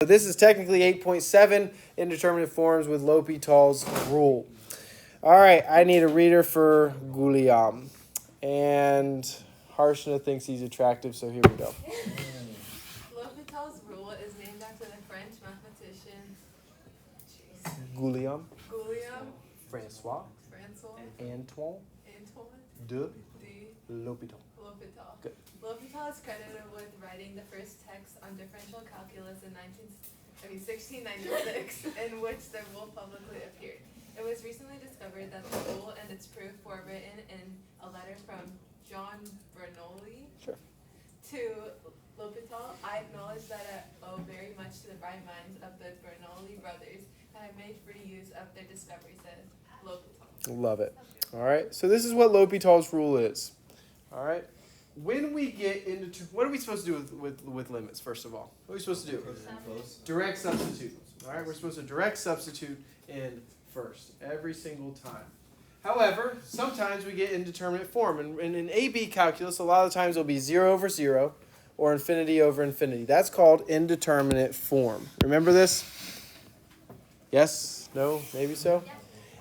But this is technically 8.7 indeterminate forms with L'Hopital's rule. All right, I need a reader for Guillaume. And Harshna thinks he's attractive, so here we go. L'Hopital's rule is named after the French mathematician Guillaume. François. Antoine. de L'Hopital. Good. L'Hopital is credited with writing the first text on differential calculus in 1696, in which the rule publicly appeared. It was recently discovered that the rule and its proof were written in a letter from John Bernoulli to L'Hopital. I acknowledge that I owe very much to the bright minds of the Bernoulli brothers and have made free use of their discoveries, said L'Hopital. Love it. All right, so this is what L'Hopital's rule is. All right, when we get into, what are we supposed to do with limits, first of all? What are we supposed to do? Direct substitute. All right, we're supposed to direct substitute in first, every single time. However, sometimes we get indeterminate form. And in AB calculus, a lot of times it'll be 0 over 0 or infinity over infinity. That's called indeterminate form. Remember this? Yes? No? Maybe so? Yes.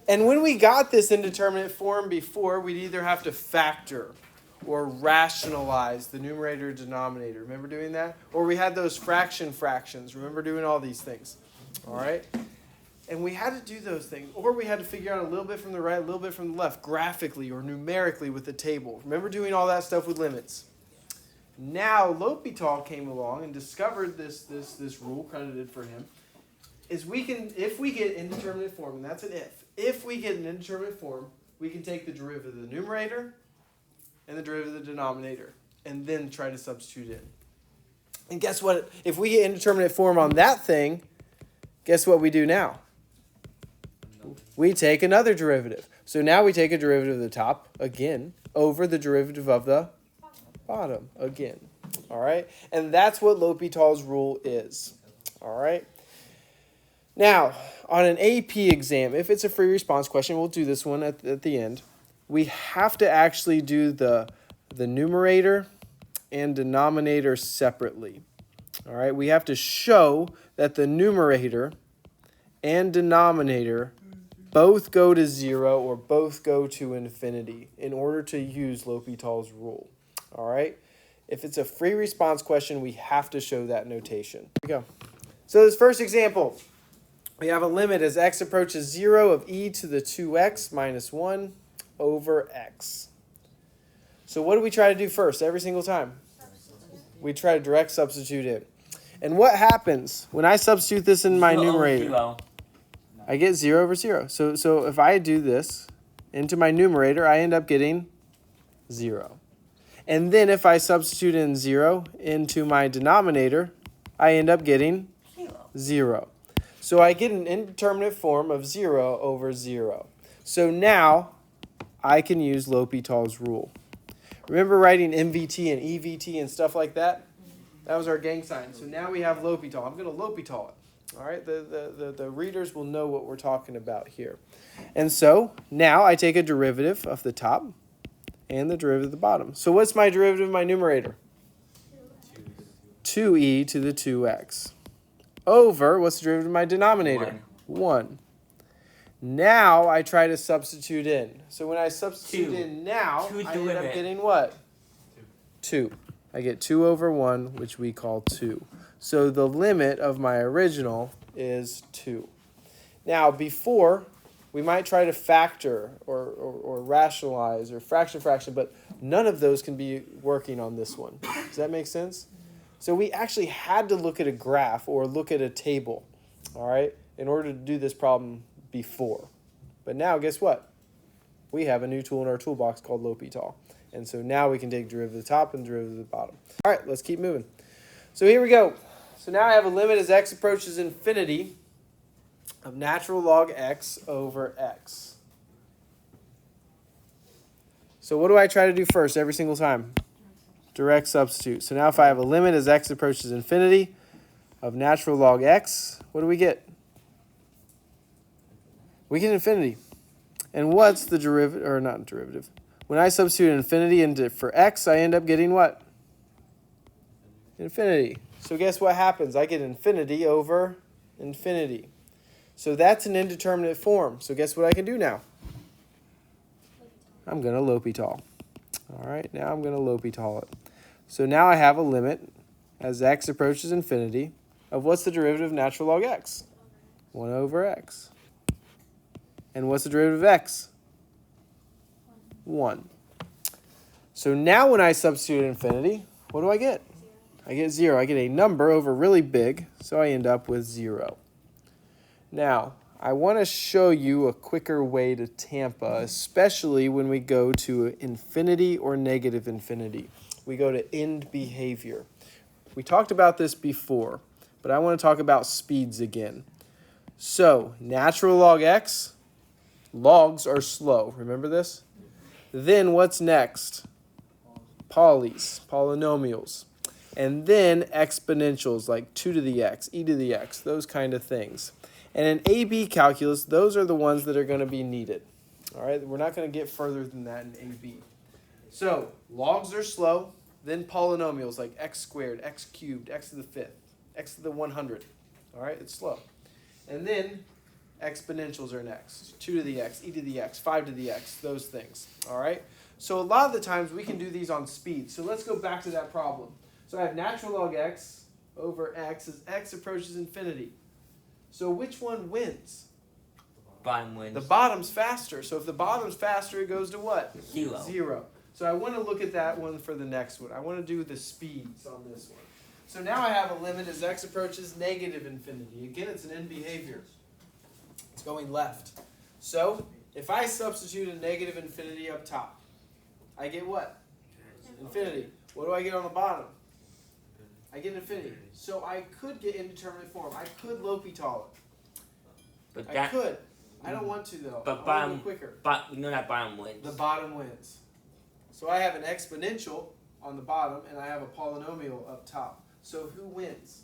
And when we got this indeterminate form before, we'd either have to factor or rationalize the numerator denominator. Remember doing that? Or we had those fractions. Remember doing all these things? All right? And we had to do those things. Or we had to figure out a little bit from the right, a little bit from the left, graphically or numerically with the table. Remember doing all that stuff with limits? Now, L'Hopital came along and discovered this rule, credited for him, is we can, if we get indeterminate form, and that's an if we get an indeterminate form, we can take the derivative of the numerator and the derivative of the denominator, and then try to substitute in. And guess what? If we get indeterminate form on that thing, guess what we do now? We take another derivative. So now we take a derivative of the top, again, over the derivative of the bottom, again. All right? And that's what L'Hopital's rule is. All right? Now, on an AP exam, if it's a free response question, we'll do this one at the end. We have to actually do the numerator and denominator separately. All right? We have to show that the numerator and denominator both go to 0 or both go to infinity in order to use L'Hopital's rule. All right? If it's a free response question, we have to show that notation. Here we go. So this first example, we have a limit as x approaches 0 of e to the 2x minus 1 over x. So what do we try to do first every single time? We try to direct substitute in. And what happens when I substitute this in my numerator? I get 0 over 0. So if I do this into my numerator, I end up getting 0. And then if I substitute in 0 into my denominator, I end up getting 0. So I get an indeterminate form of 0 over 0. So now I can use L'Hopital's rule. Remember writing MVT and EVT and stuff like that? That was our gang sign. So now we have L'Hopital. I'm going to L'Hopital it. All right, the readers will know what we're talking about here. And so now I take a derivative of the top and the derivative of the bottom. So what's my derivative of my numerator? 2e to the 2x. Over, what's the derivative of my denominator? 1. Now I try to substitute in. So when I substitute in now, I end up getting what? 2. I get 2 over 1, which we call 2. So the limit of my original is 2. Now before, we might try to factor or rationalize or fraction, but none of those can be working on this one. Does that make sense? So we actually had to look at a graph or look at a table, all right, in order to do this problem before. But now, guess what? We have a new tool in our toolbox called L'Hopital. And so now we can take derivative of the top and derivative of the bottom. All right, let's keep moving. So here we go. So now I have a limit as x approaches infinity of natural log x over x. So what do I try to do first every single time? Direct substitute. So now if I have a limit as x approaches infinity of natural log x, what do we get? We get infinity. And what's the derivative, or not derivative? When I substitute infinity into for x, I end up getting what? Infinity. So guess what happens? I get infinity over infinity. So that's an indeterminate form. So guess what I can do now? I'm going to L'Hopital. All right, now I'm going to L'Hopital it. So now I have a limit as x approaches infinity of what's the derivative of natural log x? 1 over x. And what's the derivative of x? 1. So now when I substitute infinity, what do I get? I get 0. I get a number over really big, so I end up with 0. Now, I want to show you a quicker way to Tampa, especially when we go to infinity or negative infinity. We go to end behavior. We talked about this before, but I want to talk about speeds again. So, natural log x, logs are slow. Remember this? Then what's next? Polynomials. And then exponentials like 2 to the x, e to the x, those kind of things. And in AB calculus, those are the ones that are going to be needed. All right, we're not going to get further than that in AB. So logs are slow, then polynomials like x squared, x cubed, x to the 5th, x to the 100. All right, it's slow. And then exponentials are next. 2 to the x, e to the x, 5 to the x, those things. All right, so a lot of the times we can do these on speed. So let's go back to that problem. So I have natural log x over x as x approaches infinity. So which one wins? Bottom wins. The bottom's faster. So if the bottom's faster, it goes to what? 0. 0. So I want to look at that one for the next one. I want to do the speeds on this one. So now I have a limit as x approaches negative infinity. Again, it's an end behavior. It's going left. So if I substitute a negative infinity up top, I get what? Infinity. What do I get on the bottom? I get infinity. So I could get indeterminate form. I could L'Hopital it. But I could. I don't want to though. But I want to bottom go quicker. But we know that bottom wins. The bottom wins. So I have an exponential on the bottom and I have a polynomial up top. So who wins?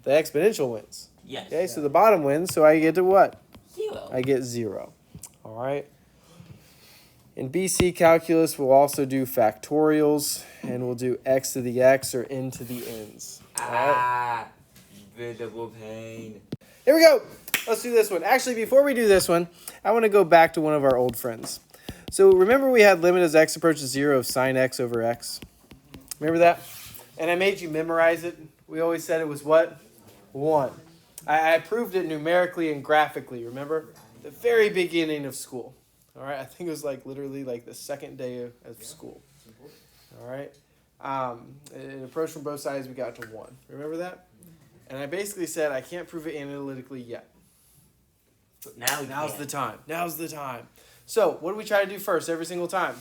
The exponential wins. Yes. Okay, so the bottom wins, so I get to what? 0. I get 0. All right. In BC calculus, we'll also do factorials, and we'll do x to the x or n to the n's. All right. Visible pain. Here we go. Let's do this one. Actually, before we do this one, I want to go back to one of our old friends. So remember we had limit as x approaches 0 of sine x over x? Remember that? And I made you memorize it. We always said it was what? 1. I proved it numerically and graphically, remember? The very beginning of school. All right, I think it was like literally like the second day of school. All right. An approach from both sides, we got to 1. Remember that? And I basically said I can't prove it analytically yet. But now's the time. Now's the time. So what do we try to do first every single time?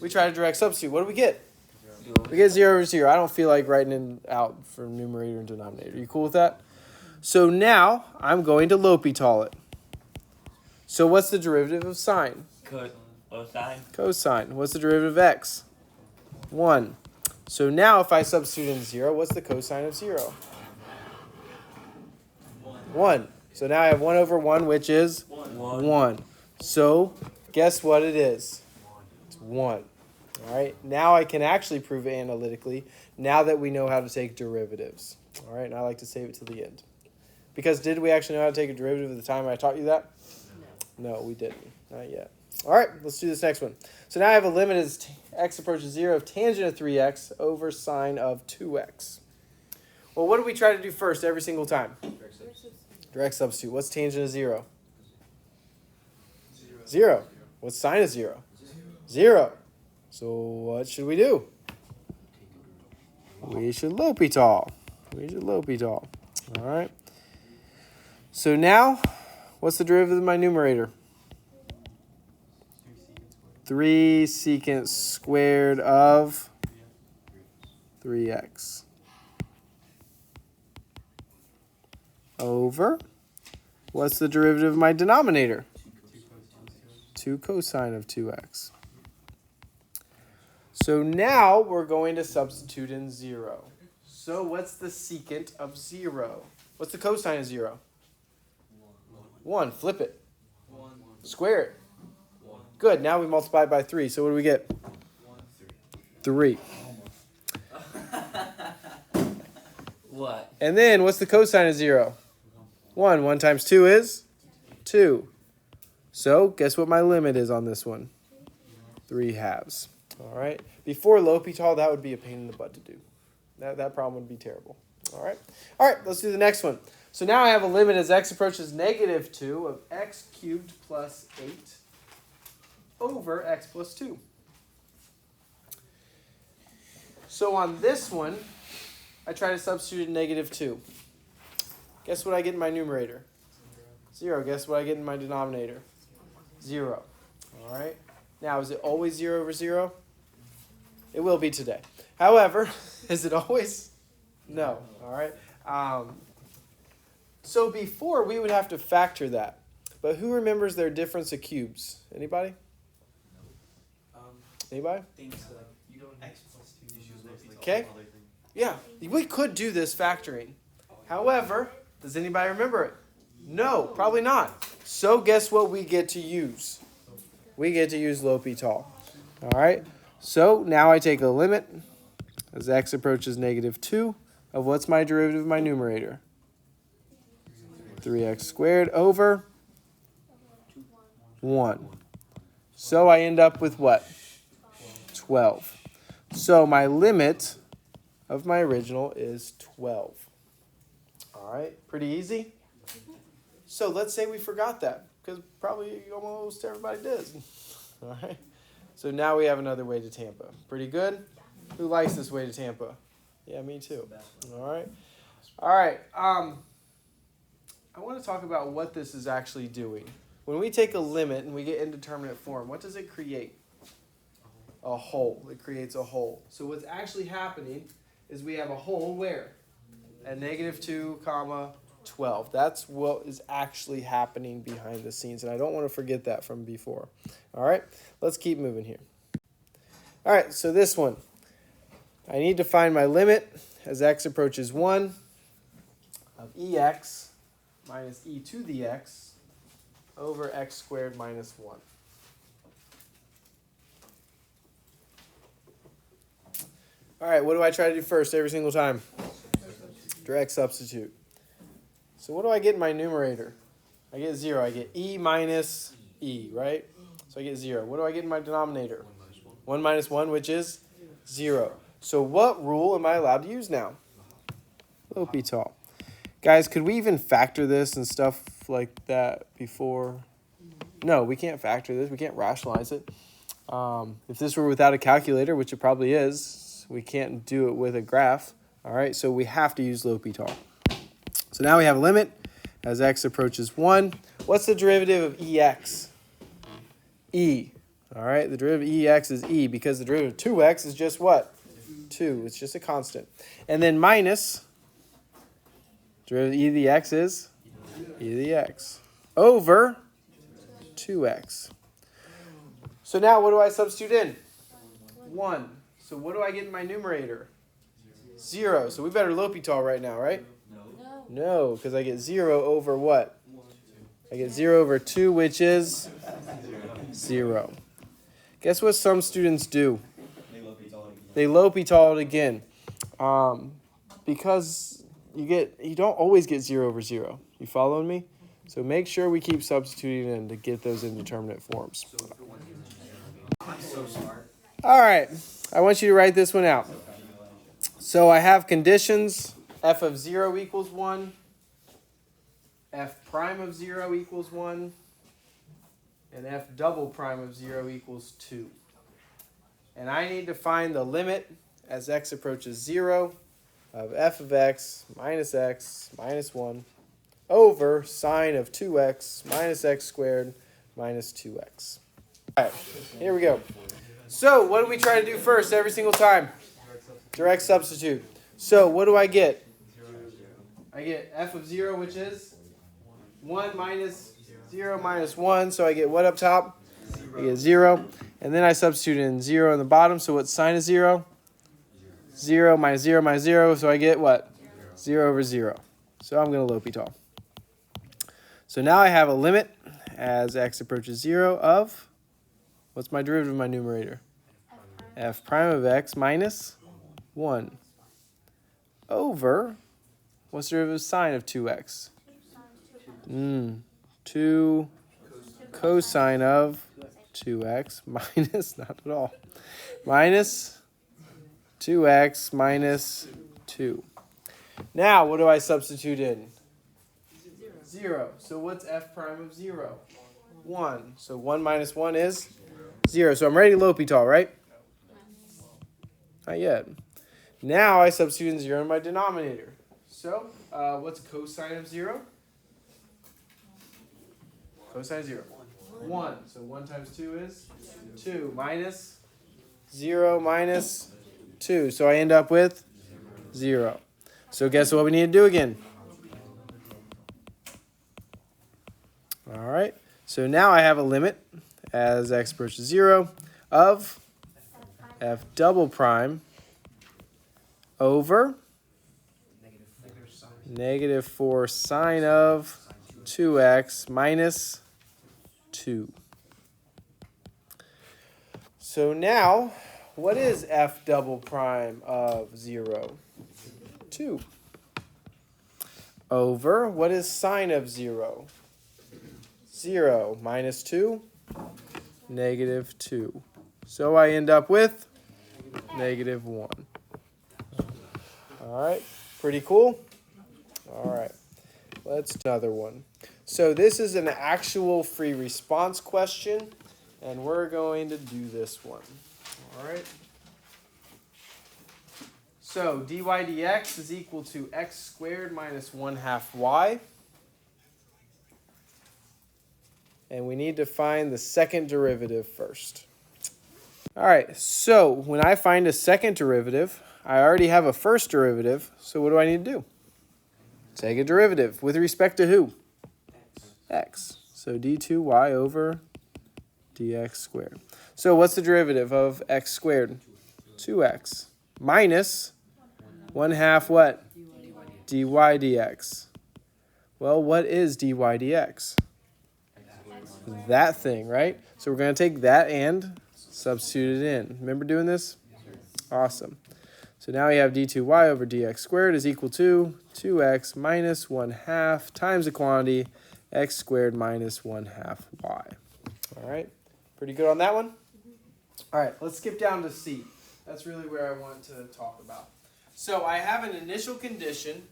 We try to direct substitute. What do we get? We get 0 over 0. I don't feel like writing it out for numerator and denominator. You cool with that? So now I'm going to L'Hopital it. So what's the derivative of sine? Cosine. Cosine. What's the derivative of x? 1. So now if I substitute in 0, what's the cosine of 0? 1. So now I have 1 over 1, which is 1. So guess what it is? It's 1. All right. Now I can actually prove it analytically now that we know how to take derivatives. All right. And I like to save it to the end. Because did we actually know how to take a derivative at the time I taught you that? No, we didn't. Not yet. All right, let's do this next one. So now I have a limit as x approaches 0 of tangent of 3x over sine of 2x. Well, what do we try to do first every single time? Direct substitute. What's tangent of 0? 0. What's sine of 0? 0. So what should we do? We should L'Hopital. All right. So now, what's the derivative of my numerator? 3 secant squared of 3x over, what's the derivative of my denominator? 2 cosine of 2x. So now we're going to substitute in 0. So what's the secant of 0? What's the cosine of 0? 1. Flip it. Square it. Good. Now we multiply it by 3. So what do we get? 3. What? And then what's the cosine of 0? 1. 1 times 2 is 2. So guess what my limit is on this one? 3/2. All right. Before L'Hopital, that would be a pain in the butt to do. That problem would be terrible. All right. All right, let's do the next one. So now I have a limit as x approaches -2 of x cubed plus 8 over x plus 2. So on this one, I try to substitute -2. Guess what I get in my numerator? 0. Guess what I get in my denominator? 0. All right. Now, is it always 0 over 0? It will be today. However, is it always? No. All right. So before, we would have to factor that. But who remembers their difference of cubes? Anybody? Anybody? Okay. Yeah, we could do this factoring. However, does anybody remember it? No, probably not. So guess what we get to use? We get to use L'Hopital. All right. So now I take a limit as x approaches -2 of what's my derivative of my numerator? 3x squared over 1. So I end up with what? 12. So my limit of my original is 12. All right, pretty easy. So let's say we forgot that, because probably almost everybody does. All right. So now we have another way to Tampa. Pretty good? Who likes this way to Tampa? Yeah, me too. All right. All right. I want to talk about what this is actually doing. When we take a limit and we get indeterminate form, what does it create? A hole. It creates a hole. So what's actually happening is we have a hole where? At -2, 12. That's what is actually happening behind the scenes. And I don't want to forget that from before. All right, let's keep moving here. All right, so this one. I need to find my limit as x approaches 1 of ex minus e to the x over x squared minus 1. All right, what do I try to do first every single time? Direct substitute. So what do I get in my numerator? I get 0. I get e minus e, right? So I get 0. What do I get in my denominator? 1 minus 1, which is 0. So what rule am I allowed to use now? L'Hopital. Guys, could we even factor this and stuff like that before? No, we can't factor this. We can't rationalize it. If this were without a calculator, which it probably is, we can't do it with a graph. All right, so we have to use L'Hopital. So now we have a limit as x approaches 1. What's the derivative of ex? E. All right, the derivative of ex is e because the derivative of 2x is just what? 2. It's just a constant. And then minus, derivative of e to the x is e to the x over 2x. So now what do I substitute in? 1. So what do I get in my numerator? 0. So we better L'Hopital right now, right? No, because I get 0 over what? I get 0 over 2, which is 0. Guess what some students do? They L'Hopital it again. Because you don't always get 0 over 0. You following me? So make sure we keep substituting in to get those indeterminate forms. All right. I want you to write this one out. So I have conditions. F of 0 equals 1. F prime of 0 equals 1. And F double prime of 0 equals 2. And I need to find the limit as x approaches 0 of f of x minus 1 over sine of 2x minus x squared minus 2x. All right, here we go. So what do we try to do first every single time? Direct substitute. So what do I get? I get f of 0, which is 1 minus 0 minus 1. So I get what up top? I get 0. And then I substitute in 0 on the bottom. So what's sine of 0? 0 minus 0 minus 0. So I get what? 0 over 0. So I'm going to L'Hopital. So now I have a limit as x approaches 0 of, what's my derivative of my numerator? F prime of x minus 1 over What's the derivative sine of 2x? 2 cosine of 2x minus, not at all, minus 2x minus 2. Now, what do I substitute in? 0. So what's f prime of 0? 1. So 1 minus 1 is 0. So I'm ready to L'Hopital, right? Not yet. Now I substitute in 0 in my denominator. So what's cosine of 0? Cosine of 0. 1. So 1 times 2 is 2 minus 0 minus 2. So I end up with 0. So guess what we need to do again? All right. So now I have a limit as x approaches 0 of f double prime over negative 4 sine of 2x minus 2. So now, what is f double prime of 0? 2. Over, what is sine of 0? 0 minus 2, negative 2. So I end up with negative 1. All right, pretty cool. All right, let's do another one. So this is an actual free response question, and we're going to do this one. All right. So dy dx is equal to x squared minus 1/2 y. And we need to find the second derivative first. All right, so when I find a second derivative, I already have a first derivative, so what do I need to do? Take a derivative with respect to who? X. So d2y over dx squared. So what's the derivative of x squared? 2x minus 1/2 what? dy dx. Well, what is dy dx? That thing, right? So we're going to take that and substitute it in. Remember doing this? Awesome. So now we have d2y over dx squared is equal to 2x minus 1/2 times the quantity x squared minus 1/2 y. All right, pretty good on that one? All right, let's skip down to C. That's really where I want to talk about. So I have an initial condition,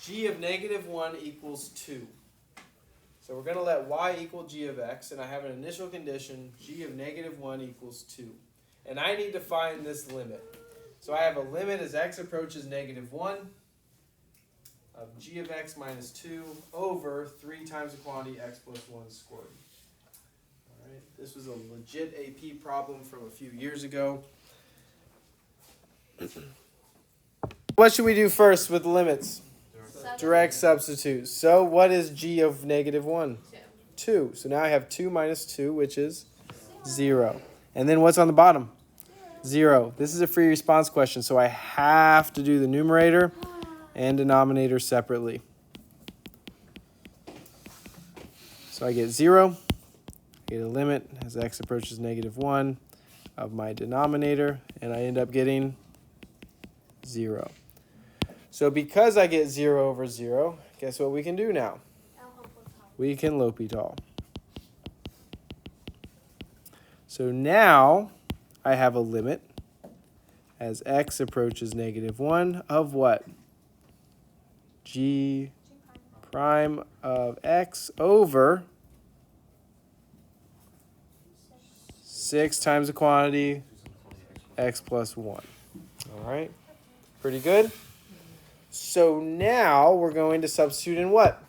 g of negative 1 equals 2. So we're going to let y equal g of x, and I have an initial condition, g of negative 1 equals 2. And I need to find this limit. So I have a limit as x approaches negative 1 of g of x minus 2 over 3 times the quantity x plus 1 squared. All right, this was a legit AP problem from a few years ago. What should we do first with limits? Direct substitute. So what is g of negative 1? 2. So now I have 2 minus 2, which is 0. And then what's on the bottom? 0. This is a free response question, so I have to do the numerator and denominator separately. So I get 0. I get a limit as x approaches negative 1 of my denominator, and I end up getting 0. So because I get 0 over 0, guess what we can do now? We can L'Hopital. So now I have a limit as x approaches negative 1 of what? G prime of x over 6 times the quantity x plus 1. All right, pretty good. So now we're going to substitute in what?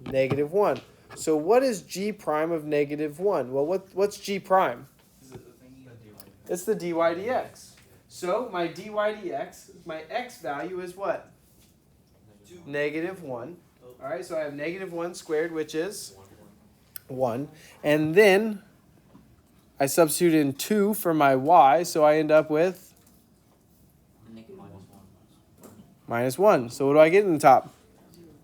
Negative 1. So what is g prime of negative 1? Well, what's g prime? It's the dy dx. So my dy dx, my x value is what? Negative 1. All right, so I have negative 1 squared, which is 1. And then I substitute in 2 for my y, so I end up with minus 1. So what do I get in the top?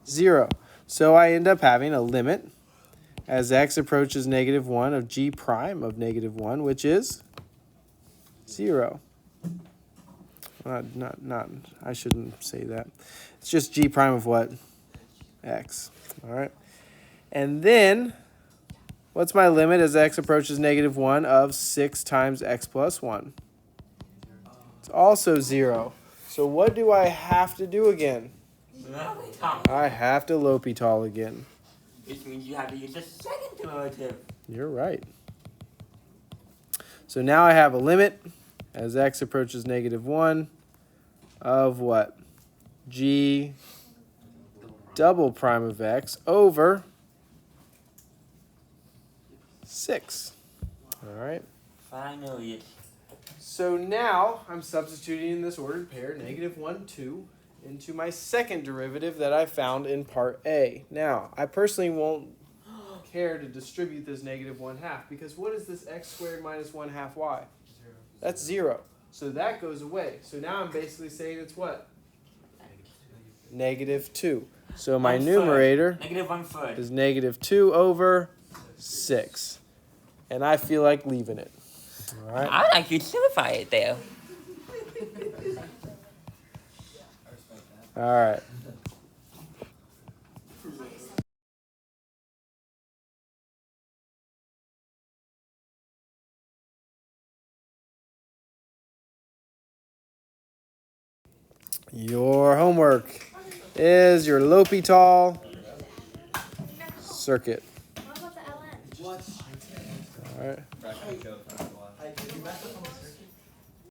0. So I end up having a limit as x approaches negative 1 of g prime of negative 1, which is 0. Not. I shouldn't say that. It's just g prime of what? X. All right. And then, what's my limit as x approaches -1 of 6 times x plus 1? It's also 0. So what do I have to do again? I have to L'Hopital again. Which means you have to use the second derivative. You're right. So now I have a limit as x approaches -1 of what? G double prime of x over 6. All right. Finally. So now I'm substituting in this ordered pair -1, 2 into my second derivative that I found in part A. Now, I personally won't care to distribute this -1/2 because what is this x squared minus 1/2 y? That's 0. So that goes away. So now I'm basically saying it's what? -2. So my 1/3. numerator -1/3. is -2 over 6. And I feel like leaving it. All right. I like you to simplify it there. All right. Your homework is your L'Hopital circuit. What about the LN? All right. Hey, you messed up on the circuit.